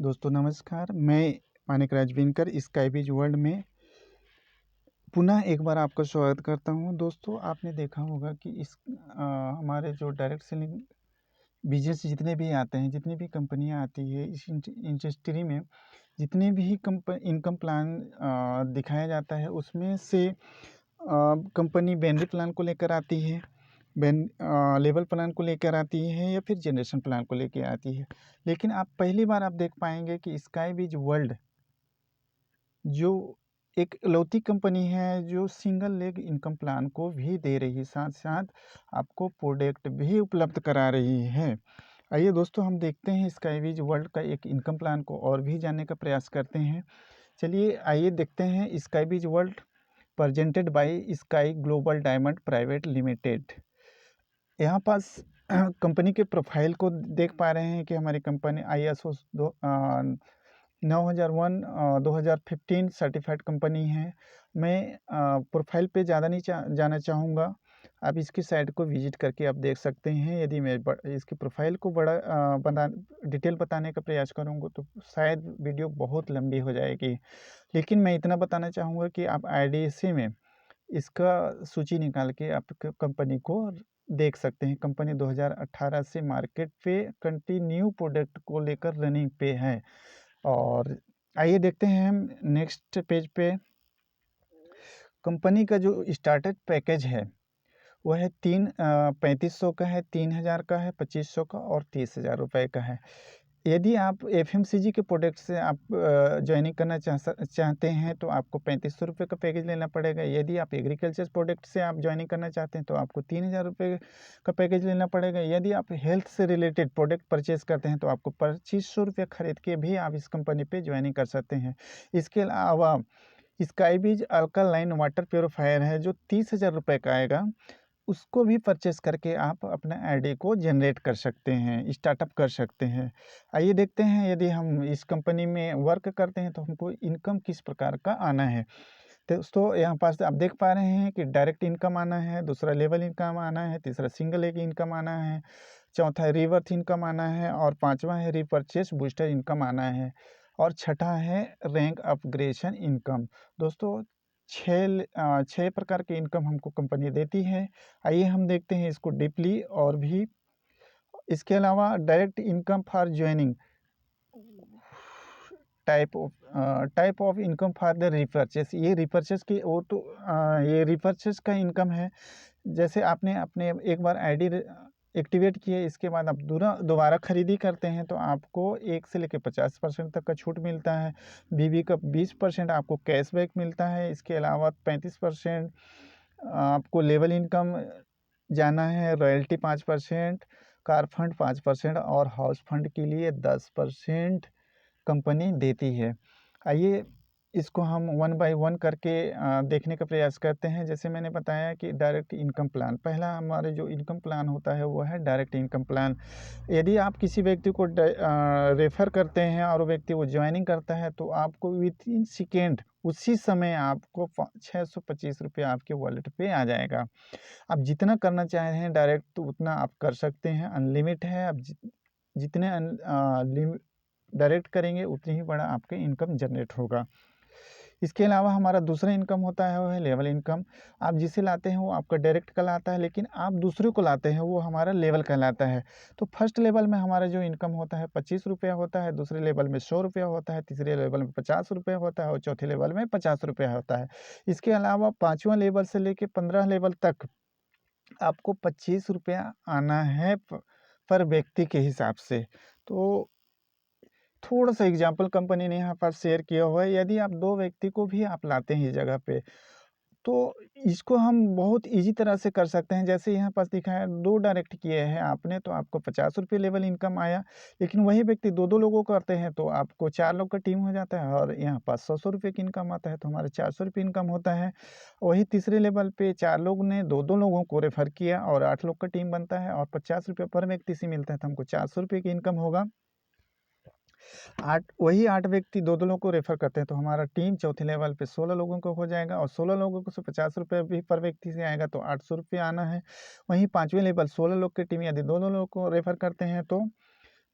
दोस्तों नमस्कार, मैं मानिक राजविनकर स्काईबीज वर्ल्ड में पुनः एक बार आपका स्वागत करता हूं। दोस्तों आपने देखा होगा कि हमारे जो डायरेक्ट सेलिंग बिजनेस जितने भी आते हैं, जितनी भी कंपनियां आती है इस इंडस्ट्री में, जितने भी इनकम प्लान दिखाया जाता है उसमें से कंपनी बाइनरी प्लान को लेकर आती है, लेवल प्लान को लेकर आती है या फिर जनरेशन प्लान को लेकर आती है। लेकिन आप पहली बार आप देख पाएंगे कि स्काईबीज वर्ल्ड जो एक इकलौती कंपनी है जो सिंगल लेग इनकम प्लान को भी दे रही है, साथ साथ आपको प्रोडक्ट भी उपलब्ध करा रही है। आइए दोस्तों हम देखते हैं स्काईबीज वर्ल्ड का एक इनकम प्लान को और भी जानने का प्रयास करते हैं। चलिए आइए देखते हैं Skybiz World presented by Sky Global Diamond Private Limited. यहाँ पास कंपनी के प्रोफाइल को देख पा रहे हैं कि हमारी कंपनी ISO 9001 2015 सर्टिफाइड कंपनी है। मैं प्रोफाइल पे ज़्यादा नहीं जाना चाहूँगा, आप इसकी साइट को विजिट करके आप देख सकते हैं। यदि मैं इसकी प्रोफाइल को बड़ा डिटेल बताने का प्रयास करूँगा तो शायद वीडियो बहुत लंबी हो जाएगी, लेकिन मैं इतना बताना चाहूँगा कि आप IDC में इसका सूची निकाल के आप कंपनी को देख सकते हैं। कंपनी 2018 से मार्केट पे कंटिन्यू प्रोडक्ट को लेकर रनिंग पे है। और आइए देखते हैं हम नेक्स्ट पेज पे। कंपनी का जो स्टार्टर पैकेज है वह है 3500 का है, 3000 का है, 2500 का और 30,000 रुपये का है। यदि आप FMCG के प्रोडक्ट से आप ज्वाइनिंग करना चाहते हैं तो आपको 3500 रुपये का पैकेज लेना पड़ेगा। यदि आप एग्रीकल्चर प्रोडक्ट से आप ज्वाइनिंग करना चाहते हैं तो आपको 3000 रुपये का पैकेज लेना पड़ेगा। यदि आप हेल्थ से रिलेटेड प्रोडक्ट परचेज करते हैं तो आपको 2500 रुपये खरीद के भी आप इस कंपनी पे ज्वाइनिंग कर सकते हैं। इसके अलावा स्काईबीज अल्कालाइन वाटर प्योरीफायर है जो 30,000 रुपये का आएगा, उसको भी परचेस करके आप अपना आईडी को जनरेट कर सकते हैं, स्टार्टअप कर सकते हैं। आइए देखते हैं यदि हम इस कंपनी में वर्क करते हैं तो हमको इनकम किस प्रकार का आना है। तो दोस्तों यहाँ पास आप देख पा रहे हैं कि डायरेक्ट इनकम आना है, दूसरा लेवल इनकम आना है, तीसरा सिंगल लेग इनकम आना है, चौथा रिवर्थ इनकम आना है और पाँचवा है रिपर्चेस बूस्टर इनकम आना है और छठा है रैंक अपग्रेडेशन इनकम। दोस्तों छः प्रकार के इनकम हमको कंपनी देती है। आइए हम देखते हैं इसको डीपली और भी। इसके अलावा direct income for joining type of income for the repurchase, ये रिपर्चेस की वो तो ये रिपर्चेस का इनकम है। जैसे आपने अपने एक बार आईडी एक्टिवेट किए, इसके बाद आप दोबारा खरीदी करते हैं तो आपको 1 से लेकर 50% तक का छूट मिलता है। BB का 20% आपको कैशबैक मिलता है। इसके अलावा 35% आपको लेवल इनकम जाना है, रॉयल्टी 5%, कार फंड 5% और हाउस फंड के लिए 10% कंपनी देती है। आइए इसको हम वन बाय वन करके देखने का प्रयास करते हैं। जैसे मैंने बताया कि डायरेक्ट इनकम प्लान, पहला हमारे जो इनकम प्लान होता है वो है डायरेक्ट इनकम प्लान। यदि आप किसी व्यक्ति को रेफ़र करते हैं और वो व्यक्ति वो ज्वाइनिंग करता है तो आपको विथिन सेकेंड उसी समय आपको 625 रुपये आपके वॉलेट पे आ जाएगा। आप जितना करना चाह रहे हैं डायरेक्ट तो उतना आप कर सकते हैं, अनलिमिट है। आप जितने डायरेक्ट करेंगे उतनी ही बड़ा आपके इनकम जनरेट होगा। इसके अलावा हमारा दूसरा इनकम होता है वो है लेवल इनकम। आप जिसे लाते हैं वो आपका डायरेक्ट कहलाता है, लेकिन आप दूसरे को लाते हैं वो हमारा लेवल कहलाता है। तो फर्स्ट लेवल में हमारा जो इनकम होता है 25 रुपया होता है, दूसरे लेवल में 100 रुपया होता है, तीसरे लेवल में 50 रुपया होता है और चौथे लेवल में 50 रुपया होता है। इसके अलावा 5वां लेवल से लेकर 15 लेवल तक आपको 25 रुपया आना है पर व्यक्ति के हिसाब से। तो थोड़ा सा एग्जाम्पल कंपनी ने यहाँ पर शेयर किया हुआ है। यदि आप 2 व्यक्ति को भी आप लाते हैं इस जगह पे तो इसको हम बहुत ईज़ी तरह से कर सकते हैं। जैसे यहाँ पास दिखा है 2 डायरेक्ट किए हैं आपने तो आपको 50 रुपये लेवल इनकम आया, लेकिन वही व्यक्ति 2-2 लोगों को करते हैं तो आपको 4 लोग का टीम हो जाता है और यहाँ पास 100-100 रुपये की इनकम आता है तो हमारा 400 रुपये इनकम होता है। वही तीसरे लेवल पे 4 लोग ने 2-2 लोगों को रेफ़र किया और 8 लोग का टीम बनता है और 50 रुपये पर व्यक्ति से मिलता है तो हमको 400 रुपये की इनकम होगा। 8 व्यक्ति 2-2 लोगों को रेफ़र करते हैं तो हमारा टीम चौथे लेवल पे 16 लोगों का हो जाएगा और 16 लोगों को से 50 रुपये भी पर व्यक्ति से आएगा तो 800 रुपये आना है। वहीं 5वें लेवल 16 लोग की टीम यदि 2-2 लोगों को रेफ़र करते हैं तो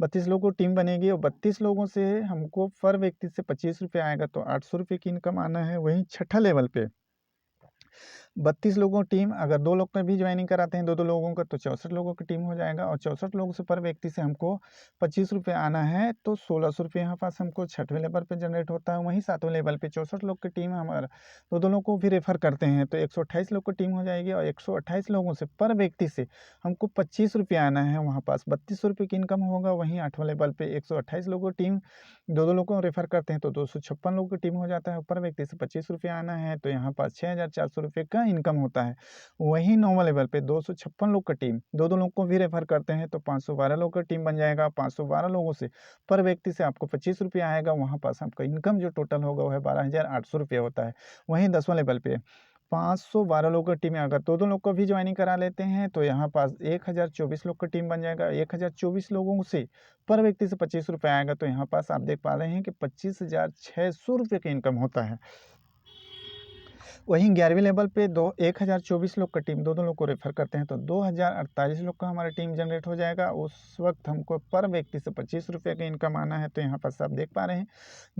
32 लोगों की टीम बनेगी और 32 लोगों से हमको पर व्यक्ति से 25 रुपये आएगा, तो 800 रुपये की इनकम आना है। वहीं छठा लेवल पे 32 लोगों की टीम अगर 2 लोग का भी ज्वाइनिंग कराते हैं, 2-2 लोगों का, तो 64 लोगों की टीम हो जाएगा और 64 लोगों से पर व्यक्ति से हमको 25 रुपये आना है, तो 1600 रुपये यहाँ पास हमको छठवें लेवल पे जनरेट होता है। वहीं सातवें लेवल पे 64 लोग की टीम हमारा 2-2 लोगों को भी रेफर करते हैं, तो 128 लोग की टीम हो जाएगी और 128 लोगों से पर व्यक्ति से हमको 25 रुपये आना है। वहाँ पास 3200 रुपये की इनकम होगा। वहीं 8वें लेवल पे 128 लोगों की टीम 2-2 लोगों को रेफर करते हैं, तो 256 लोगों की टीम हो जाता है। पर व्यक्ति से 25 रुपये आना है, तो यहाँ पास 6400 रुपये का इनकम होता है। वहीं 9वां लेवल पे 256 लोग का टीम 2-2 लोग को भी रेफर करते हैं, तो 512 लोग का टीम बन जाएगा। 512 लोगों से पर व्यक्ति से आपको 25 रुपये आएगा। वहाँ पास आपका इनकम जो टोटल होगा वो है 12,800 रुपये होता है। वहीं 10वां लेवल पे 512 लोग की टीम में अगर 2-2 लोग को भी ज्वाइनिंग करा लेते हैं, तो यहाँ पास 1024 लोग का टीम बन जाएगा। 1024 लोगों से पर व्यक्ति से 25 रुपये आएगा, तो यहाँ पास आप देख पा रहे हैं कि 25,600 रुपये का इनकम होता है। वहीं 11वीं लेवल पे 1024 लोग का टीम 2-2 लोग को रेफर करते हैं, तो 2048 लोग का हमारा टीम जनरेट हो जाएगा। उस वक्त हमको पर व्यक्ति से 25 रुपये का इनकम आना है, तो यहाँ पर आप देख पा रहे हैं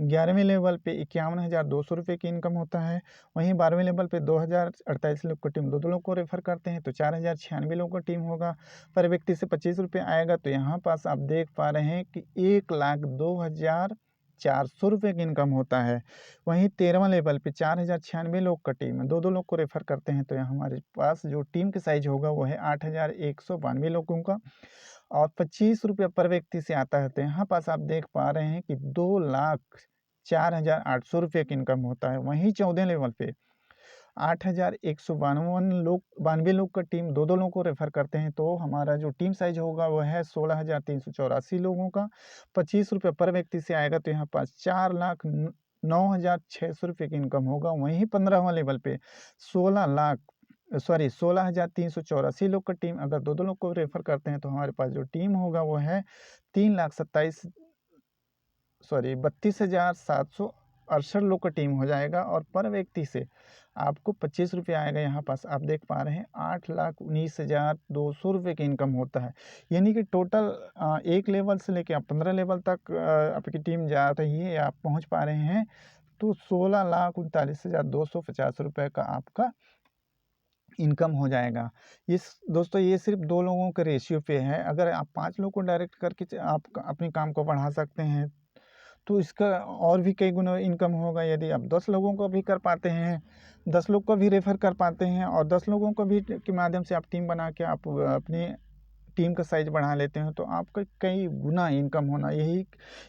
11वें लेवल पे 51,200 रुपये की इनकम होता है। वहीं 12वें लेवल पे 2048 लोग की टीम 2-2 लोग को रेफर करते हैं, तो 4,096 लोगों का टीम होगा। पर व्यक्ति से 25 रुपये आएगा, तो यहाँ पास आप देख पा रहे हैं कि 1,02,400 रुपये की इनकम होता है। वहीं 13वां लेवल पे 4,096 लोग का टीम है, 2-2 लोग को रेफर करते हैं, तो यहाँ हमारे पास जो टीम का साइज होगा वो है 8,192 लोगों का और 25 रुपये पर व्यक्ति से आता है। तो यहाँ पास आप देख पा रहे हैं कि 2,04,800 रुपये की इनकम होता है। वहीं 14 लेवल पे 8,192 लोग का टीम 2-2 लोगों को रेफर करते हैं, तो हमारा जो टीम साइज होगा वो है 16,384 लोगों का। 25 रुपये पर व्यक्ति से आएगा, तो यहाँ पास 4,09,600 रुपये की इनकम होगा। वहीं 15वां लेवल पे 16,384 लोग का टीम अगर 2-2 लोग को रेफर करते हैं, तो हमारे पास जो टीम होगा वो है 32,768 लोग का टीम हो जाएगा और पर व्यक्ति से आपको 25 रुपये आएगा। यहाँ पास आप देख पा रहे हैं 8,19,200 रुपये की इनकम होता है। यानी कि टोटल 1 लेवल से लेके आप 15 लेवल तक आपकी टीम जा रही है या आप पहुँच पा रहे हैं, तो 16,39,250 रुपये का आपका इनकम हो जाएगा। दोस्तों ये सिर्फ 2 लोगों के रेशियो पे है। अगर आप 5 लोग को डायरेक्ट करके आप अपने काम को बढ़ा सकते हैं, तो इसका और भी कई गुना इनकम होगा। यदि आप 10 लोगों को भी कर पाते हैं, 10 लोग को भी रेफर कर पाते हैं और 10 लोगों को भी के माध्यम से आप टीम बना के आप अपनी टीम का साइज बढ़ा लेते हैं, तो आपका कई गुना इनकम होना, यही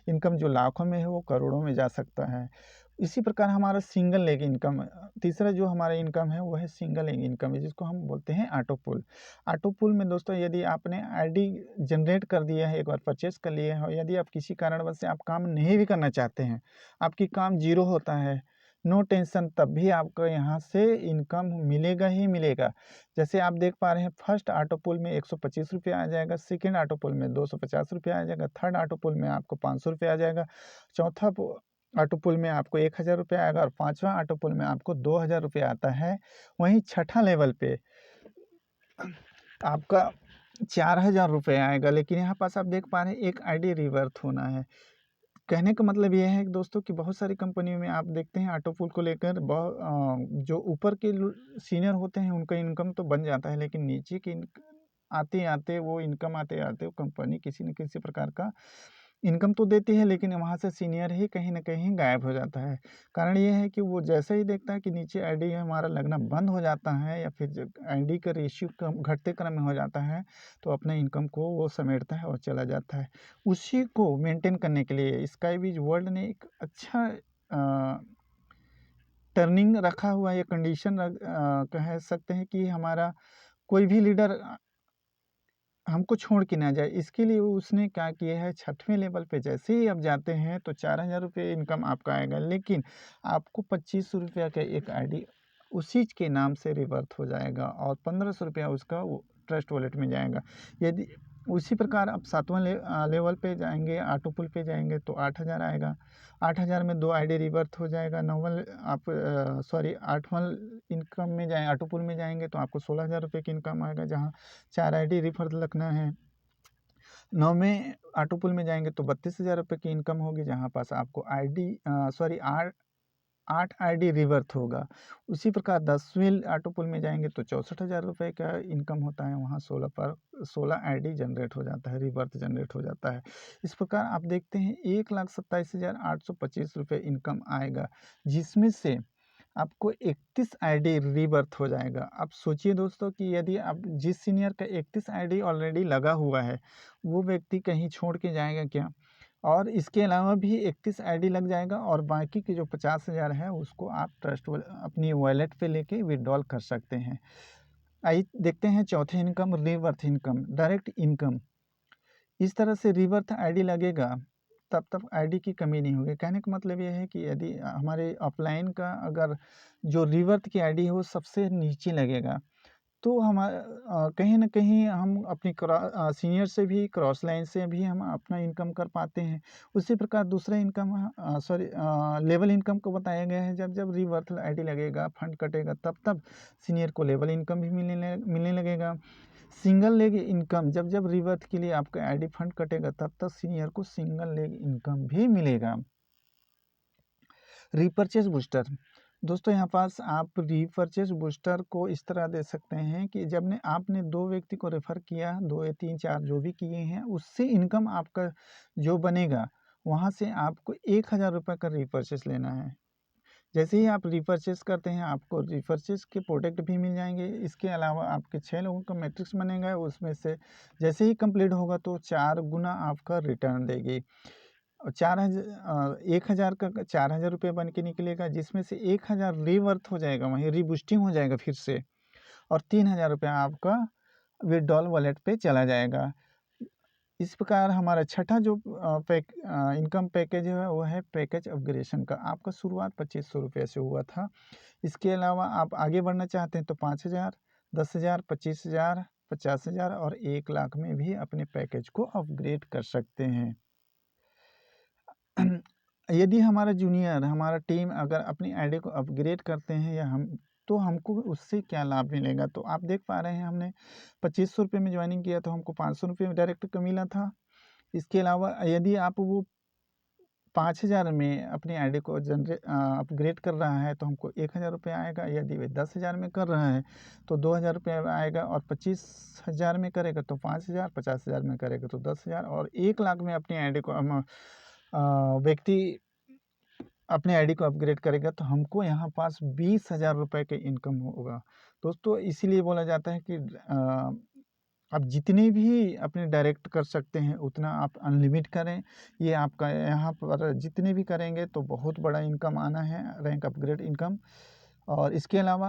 इनकम जो लाखों में है वो करोड़ों में जा सकता है। इसी प्रकार हमारा सिंगल लेग इनकम तीसरा जो हमारा इनकम है वो है सिंगल लेग इनकम है, जिसको हम बोलते हैं ऑटो पुल। ऑटो पुल में दोस्तों यदि आपने आईडी जनरेट कर दिया है, एक बार परचेस कर लिया है और यदि आप किसी कारणवश से आप काम नहीं भी करना चाहते हैं, आपकी काम जीरो होता है, नो टेंशन, तब भी आपको यहाँ से इनकम मिलेगा ही मिलेगा। जैसे आप देख पा रहे हैं फर्स्ट ऑटो पुल में 125 रुपये आ जाएगा, सेकेंड ऑटो पुल में 250 रुपये आ जाएगा, थर्ड ऑटो पुल में आपको 500 रुपये आ जाएगा, चौथा ऑटो पुल में आपको 1,000 रुपये आएगा और 5वां ऑटो पुल में आपको 2,000 रुपये आता है। वहीं छठा लेवल पे आपका 4,000 रुपये आएगा। लेकिन यहाँ पास आप देख पा रहे हैं एक आईडी रिवर्थ होना है। कहने का मतलब ये है कि दोस्तों कि बहुत सारी कंपनियों में आप देखते हैं ऑटो पुल को लेकर जो ऊपर के सीनियर होते हैं उनका इनकम तो बन जाता है, लेकिन नीचे की आते आते वो इनकम आते आते वो कंपनी किसी न किसी प्रकार का इनकम तो देती है, लेकिन वहाँ से सीनियर ही कहीं न कहीं गायब हो जाता है। कारण ये है कि वो जैसे ही देखता है कि नीचे आईडी हमारा लगना बंद हो जाता है या फिर जब आईडी का रेशियो कम घटते क्रम में हो जाता है, तो अपने इनकम को वो समेटता है और चला जाता है। उसी को मेंटेन करने के लिए स्काईबीज वर्ल्ड ने एक अच्छा टर्निंग रखा हुआ है, या कंडीशन कह सकते हैं कि हमारा कोई भी लीडर हमको छोड़ के ना जाए। इसके लिए उसने क्या किया है, छठवें लेवल पे जैसे ही आप जाते हैं तो 4,000 रुपये इनकम आपका आएगा, लेकिन आपको 25 रुपये का एक आईडी उसी के नाम से रिवर्थ हो जाएगा और 1,500 रुपया उसका वो ट्रस्ट वॉलेट में जाएगा। यदि उसी प्रकार आप 7वां लेवल पे जाएंगे, ऑटो पुल पे जाएंगे, तो 8,000 आएगा। 8,000 में 2 आईडी रिवर्थ हो जाएगा। 8वां इनकम में जाए ऑटो पुल में जाएंगे तो आपको 16,000 रुपये की इनकम आएगा, जहाँ 4 आईडी रिवर्थ रखना है। 9वें ऑटो पूल में जाएँगे तो 32,000 रुपये की इनकम होगी, जहाँ पास आपको 8 आईडी रिवर्थ होगा। उसी प्रकार 10वें ऑटो पूल में जाएँगे तो 64,000 रुपये का इनकम होता है, वहाँ 16 आईडी जनरेट हो जाता है, रिवर्थ जनरेट हो जाता है। इस प्रकार आप देखते हैं 1,27,825 रुपये इनकम आएगा, जिसमें से आपको 31 आईडी रिवर्थ हो जाएगा। आप सोचिए दोस्तों कि यदि आप जिस सीनियर का 31 आईडी ऑलरेडी लगा हुआ है, वो व्यक्ति कहीं छोड़ के जाएगा क्या? और इसके अलावा भी 31 आईडी लग जाएगा और बाकी के जो 50,000 है उसको आप अपनी वॉलेट पे लेके विथड्रॉल कर सकते हैं। आइए देखते हैं चौथे इनकम, रिवर्थ इनकम, डायरेक्ट इनकम। इस तरह से रिवर्थ आईडी लगेगा, तब तक आईडी की कमी नहीं होगी। कहने का मतलब ये है कि यदि हमारे ऑफलाइन का अगर जो रिवर्थ की आईडी है वो सबसे नीचे लगेगा, तो कहीं न कहीं हम अपनी सीनियर से भी, क्रॉस लाइन से भी हम अपना इनकम कर पाते हैं। उसी प्रकार दूसरा इनकम लेवल इनकम को बताया गया है, जब रिवर्थ आईडी लगेगा, फंड कटेगा, तब सीनियर को लेवल इनकम भी मिलने लगेगा। सिंगल लेग इनकम, जब रिवर्थ के लिए आपका आईडी फंड कटेगा, तब सीनियर को सिंगल लेग इनकम भी मिलेगा। रीपर्चेस बूस्टर, दोस्तों यहाँ पास आप रीपर्चेस बूस्टर को इस तरह दे सकते हैं कि जब आपने 2 व्यक्ति को रेफ़र किया, 2 या 3, 4 जो भी किए हैं, उससे इनकम आपका जो बनेगा, वहाँ से आपको 1,000 रुपये का रीपर्चेस लेना है। जैसे ही आप रीपर्चेस करते हैं, आपको रीपर्चेस के प्रोडक्ट भी मिल जाएँगे। इसके अलावा आपके 6 लोगों का मैट्रिक्स बनेगा, उसमें से जैसे ही कंप्लीट होगा तो 4 गुना आपका रिटर्न देगी। और 1,000 का 4,000 रुपये बन के निकलेगा, जिसमें से 1,000 रीवर्थ हो जाएगा, वहीं रीबूस्टिंग हो जाएगा फिर से, और 3,000 रुपये आपका विथड्रॉल वॉलेट पे चला जाएगा। इस प्रकार हमारा छठा जो इनकम पैकेज है वो है पैकेज अपग्रेडेशन का। आपका शुरुआत 2,500 रुपये से हुआ था। इसके अलावा आप आगे बढ़ना चाहते हैं तो 5,000, 10,000, 25,000, 50,000 और 1 लाख में भी अपने पैकेज को अपग्रेड कर सकते हैं। यदि हमारा जूनियर, हमारा टीम अगर अपनी आईडी को अपग्रेड करते हैं या तो हमको उससे क्या लाभ मिलेगा? तो आप देख पा रहे हैं, हमने 2,500 रुपये में जॉइनिंग किया तो हमको 500 रुपये डायरेक्ट का मिला था। इसके अलावा यदि आप वो 5,000 में अपनी आईडी को अपग्रेड कर रहा है तो हमको 1,000 रुपये आएगा। यदि वे 10,000 में कर रहा है तो 2,000 रुपये आएगा, और 25,000 में करेगा तो 5,000, 50,000 में करेगा तो 10,000, और 1 लाख में अपनी आईडी को व्यक्ति अपने आईडी को अपग्रेड करेगा तो हमको यहाँ पास 20,000 रुपये के इनकम होगा। दोस्तों इसीलिए बोला जाता है कि आप जितने भी अपने डायरेक्ट कर सकते हैं उतना आप अनलिमिट करें। ये आपका यहाँ पर जितने भी करेंगे तो बहुत बड़ा इनकम आना है, रैंक अपग्रेड इनकम। और इसके अलावा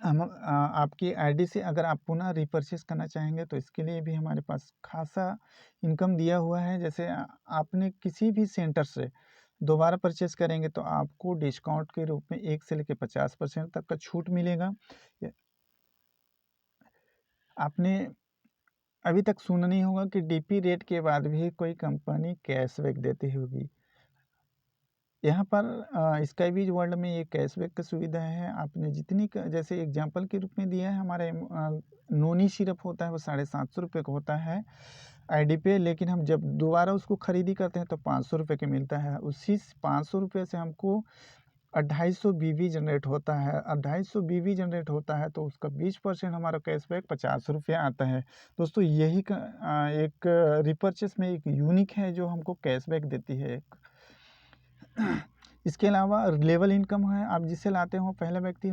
आपकी आईडी से अगर आप पुनः रीपर्चेस करना चाहेंगे तो इसके लिए भी हमारे पास खासा इनकम दिया हुआ है। जैसे आपने किसी भी सेंटर से दोबारा परचेस करेंगे तो आपको डिस्काउंट के रूप में 1 से लेके 50% तक का छूट मिलेगा। आपने अभी तक सुना नहीं होगा कि डीपी रेट के बाद भी कोई कंपनी कैशबैक देती होगी। यहाँ पर स्काईबीज वर्ल्ड में ये कैशबैक की सुविधा है। आपने जितनी जैसे एग्जांपल के रूप में दिया है, हमारे नोनी सिरप होता है वो 750 रुपये का होता है आईडी पे, लेकिन हम जब दोबारा उसको खरीदी करते हैं तो 500 रुपये का मिलता है। उसी 500 रुपये से हमको 250 बीवी जनरेट होता है। 250 बीवी जनरेट होता है तो उसका 20% हमारा कैशबैक 50 रुपये आता है। दोस्तों यही एक रिपर्चेस में एक यूनिक है जो हमको कैशबैक देती है। इसके अलावा लेवल इनकम है, आप जिसे लाते हो पहला व्यक्ति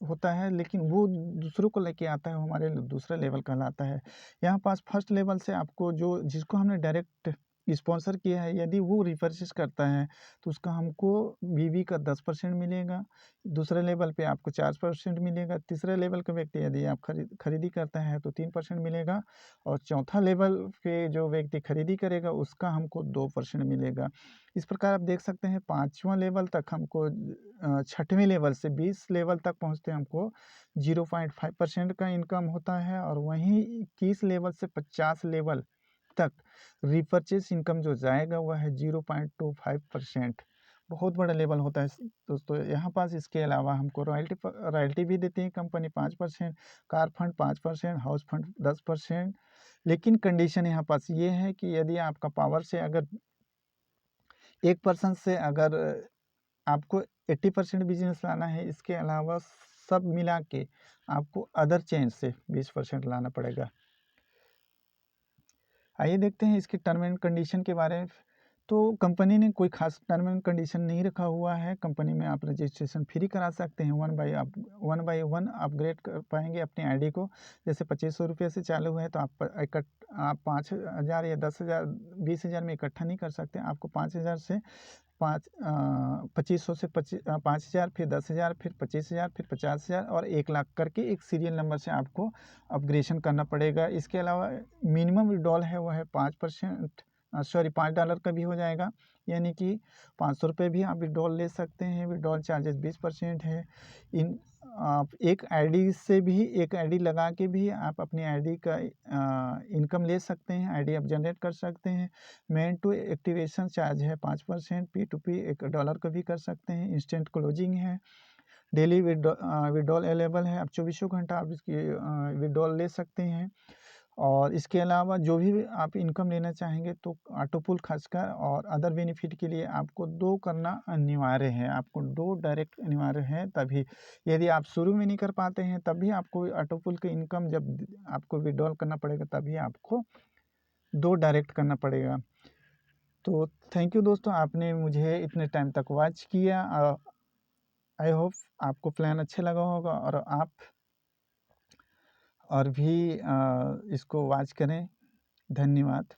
होता है, लेकिन वो दूसरों को लेके आता है, वो हमारे दूसरा लेवल कहलाता है। यहाँ पास फर्स्ट लेवल से आपको जिसको हमने डायरेक्ट स्पॉन्सर किया है, यदि वो रिपर्चेस करता है तो उसका हमको बीवी का 10% मिलेगा। दूसरे लेवल पे आपको 4% मिलेगा। तीसरे लेवल का व्यक्ति यदि आप खरीदी करता है तो 3% मिलेगा, और चौथा लेवल पे जो व्यक्ति खरीदी करेगा उसका हमको 2% मिलेगा। इस प्रकार आप देख सकते हैं 5वां लेवल तक हमको 6वें लेवल से 20 लेवल तक पहुँचते हमको 0.5% का इनकम होता है, और वहीं 21 लेवल से 50 लेवल तक रिपर्चेस इनकम जो जाएगा वह है 0.25%। बहुत बड़ा लेवल होता है दोस्तों। यहाँ पास इसके अलावा हमको रॉयल्टी भी देती है company 5%, car fund 5%, house fund 10%, लेकिन कंडीशन यहाँ पास ये है कि यदि आपका पावर से अगर 1% से अगर आपको 80% बिजनेस लाना है, इसके अलावा सब मिला के आपको अदर चेंज से 20% लाना पड़ेगा। आइए देखते हैं इसके टर्म एंड कंडीशन के बारे में। तो कंपनी ने कोई खास टर्म एंड कंडीशन नहीं रखा हुआ है। कंपनी में आप रजिस्ट्रेशन फ्री करा सकते हैं, वन बाई वन अपग्रेड कर पाएंगे अपनी आईडी को। जैसे 2500 रुपये से चालू है तो आप 5000 या 10,000 20,000 में इकट्ठा नहीं कर सकते। आपको 5000 से 2500 से 5000, फिर 10,000, फिर 25,000, फिर 50,000 और 1,00,000 करके एक सीरियल नंबर से आपको अपग्रेडेशन करना पड़ेगा। इसके अलावा मिनिमम विड्रॉल है वो है 5% का भी हो जाएगा, यानी कि 500 रुपये भी आप विड्रॉल ले सकते हैं। विड्रॉल चार्जेस 20% है। आप एक आईडी से भी, एक आईडी लगा के भी आप अपनी आईडी का इनकम ले सकते हैं, आईडी आप जनरेट कर सकते हैं। मेन टू एक्टिवेशन चार्ज है 5%, P2P $1 का भी कर सकते हैं। इंस्टेंट क्लोजिंग है। डेली विड्रॉल अवेलेबल है, आप 24 घंटा आप इसकी विड्रॉल ले सकते हैं। और इसके अलावा जो भी आप इनकम लेना चाहेंगे तो ऑटो पुल खासकर और अदर बेनिफिट के लिए आपको 2 करना अनिवार्य है। आपको 2 डायरेक्ट अनिवार्य है, तभी यदि आप शुरू में नहीं कर पाते हैं तब भी आपको ऑटो पुल की इनकम जब आपको विड्रॉल करना पड़ेगा तभी आपको 2 डायरेक्ट करना पड़ेगा। तो थैंक यू दोस्तों, आपने मुझे इतने टाइम तक वॉच किया। आई होप आपको प्लान अच्छा लगा होगा और आप और भी इसको वॉच करें। धन्यवाद।